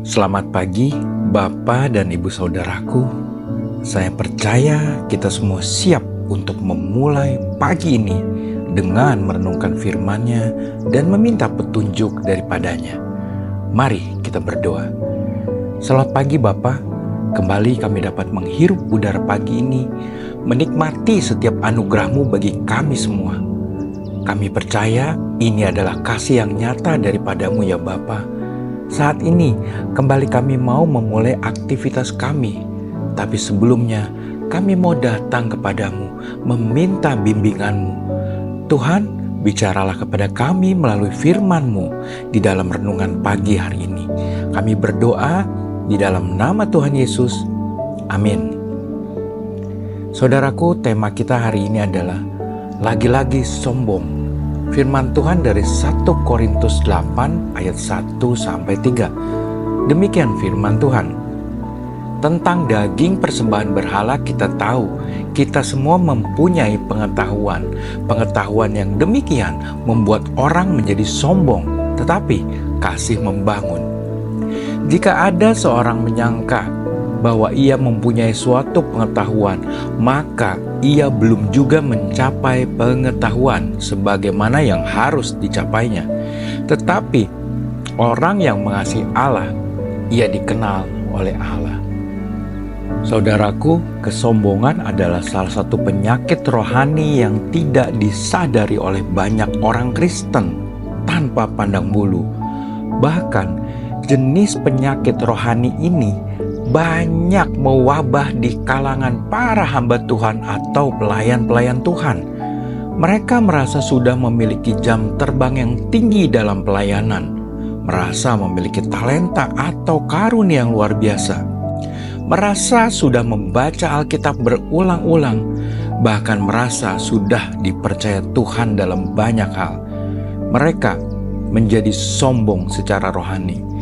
Selamat pagi, Bapak dan Ibu saudaraku. Saya percaya kita semua siap untuk memulai pagi ini dengan merenungkan firman-Nya dan meminta petunjuk daripadanya. Mari kita berdoa. Selamat pagi Bapak, kembali kami dapat menghirup udara pagi ini, menikmati setiap anugerah-Mu bagi kami semua. Kami percaya ini adalah kasih yang nyata daripada-Mu ya Bapa. Saat ini kembali kami mau memulai aktivitas kami, tapi sebelumnya kami mau datang kepadamu meminta bimbingan-Mu. Tuhan, bicaralah kepada kami melalui firman-Mu di dalam renungan pagi hari ini. Kami berdoa di dalam nama Tuhan Yesus. Amin. Saudaraku, tema kita hari ini adalah lagi-lagi sombong. Firman Tuhan dari 1 Korintus 8 ayat 1-3. Demikian firman Tuhan. Tentang daging persembahan berhala kita tahu, kita semua mempunyai pengetahuan. Pengetahuan yang demikian membuat orang menjadi sombong, tetapi kasih membangun. Jika ada seorang menyangka bahwa ia mempunyai suatu pengetahuan, maka ia belum juga mencapai pengetahuan sebagaimana yang harus dicapainya. Tetapi orang yang mengasihi Allah, ia dikenal oleh Allah. Saudaraku, kesombongan adalah salah satu penyakit rohani yang tidak disadari oleh banyak orang Kristen tanpa pandang bulu. Bahkan jenis penyakit rohani ini banyak mewabah di kalangan para hamba Tuhan atau pelayan-pelayan Tuhan. Mereka merasa sudah memiliki jam terbang yang tinggi dalam pelayanan, merasa memiliki talenta atau karunia yang luar biasa, merasa sudah membaca Alkitab berulang-ulang, bahkan merasa sudah dipercaya Tuhan dalam banyak hal. Mereka menjadi sombong secara rohani.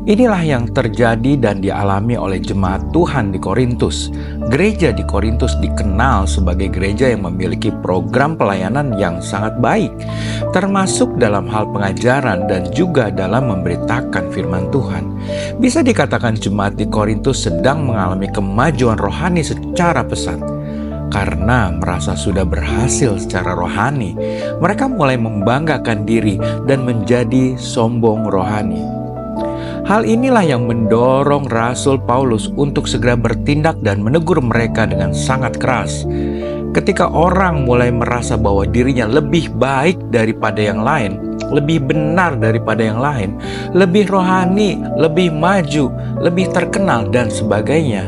Inilah yang terjadi dan dialami oleh jemaat Tuhan di Korintus. Gereja di Korintus dikenal sebagai gereja yang memiliki program pelayanan yang sangat baik, termasuk dalam hal pengajaran dan juga dalam memberitakan firman Tuhan. Bisa dikatakan jemaat di Korintus sedang mengalami kemajuan rohani secara pesat. Karena merasa sudah berhasil secara rohani, mereka mulai membanggakan diri dan menjadi sombong rohani. Hal inilah yang mendorong Rasul Paulus untuk segera bertindak dan menegur mereka dengan sangat keras. Ketika orang mulai merasa bahwa dirinya lebih baik daripada yang lain, lebih benar daripada yang lain, lebih rohani, lebih maju, lebih terkenal dan sebagainya,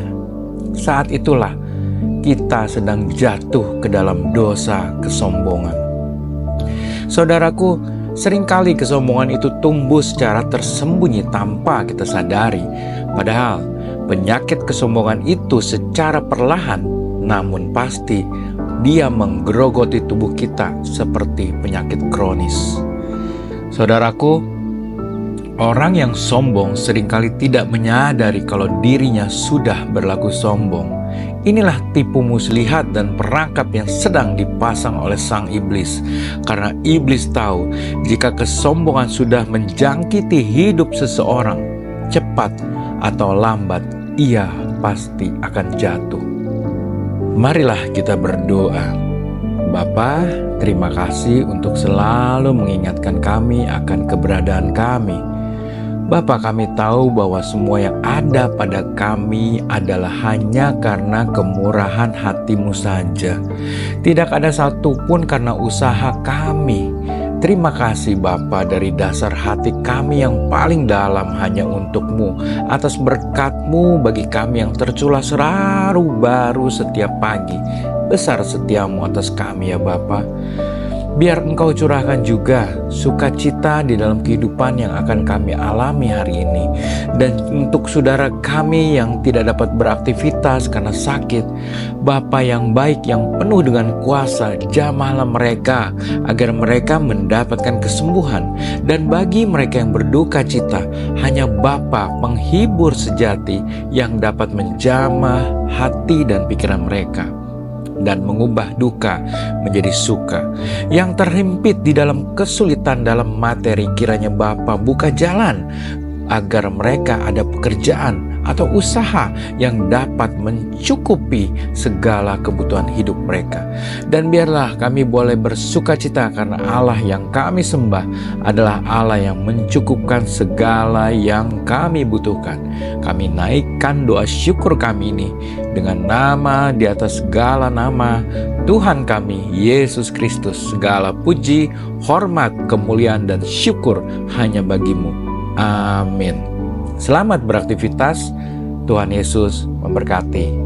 saat itulah kita sedang jatuh ke dalam dosa kesombongan. Saudaraku, seringkali kesombongan itu tumbuh secara tersembunyi tanpa kita sadari. Padahal penyakit kesombongan itu secara perlahan namun pasti dia menggerogoti tubuh kita seperti penyakit kronis. Saudaraku, orang yang sombong seringkali tidak menyadari kalau dirinya sudah berlaku sombong. Inilah tipu muslihat dan perangkap yang sedang dipasang oleh sang iblis. Karena iblis tahu jika kesombongan sudah menjangkiti hidup seseorang, cepat atau lambat ia pasti akan jatuh. Marilah kita berdoa. Bapa, terima kasih untuk selalu mengingatkan kami akan keberadaan kami. Bapa, kami tahu bahwa semua yang ada pada kami adalah hanya karena kemurahan hati-Mu saja. Tidak ada satupun karena usaha kami. Terima kasih Bapa, dari dasar hati kami yang paling dalam hanya untuk-Mu, atas berkat-Mu bagi kami yang tercurah selalu baru setiap pagi. Besar setia-Mu atas kami ya Bapa. Biar Engkau curahkan juga sukacita di dalam kehidupan yang akan kami alami hari ini. Dan untuk saudara kami yang tidak dapat beraktivitas karena sakit, Bapa yang baik yang penuh dengan kuasa, jamahlah mereka agar mereka mendapatkan kesembuhan. Dan bagi mereka yang berduka cita, hanya Bapa penghibur sejati yang dapat menjamah hati dan pikiran mereka dan mengubah duka menjadi suka. Yang terhimpit di dalam kesulitan dalam materi, kiranya Bapa buka jalan agar mereka ada pekerjaan atau usaha yang dapat mencukupi segala kebutuhan hidup mereka. Dan biarlah kami boleh bersukacita karena Allah yang kami sembah adalah Allah yang mencukupkan segala yang kami butuhkan. Kami naikkan doa syukur kami ini dengan nama di atas segala nama, Tuhan kami Yesus Kristus. Segala puji, hormat, kemuliaan, dan syukur hanya bagimu. Amin. Selamat beraktivitas. Tuhan Yesus memberkati.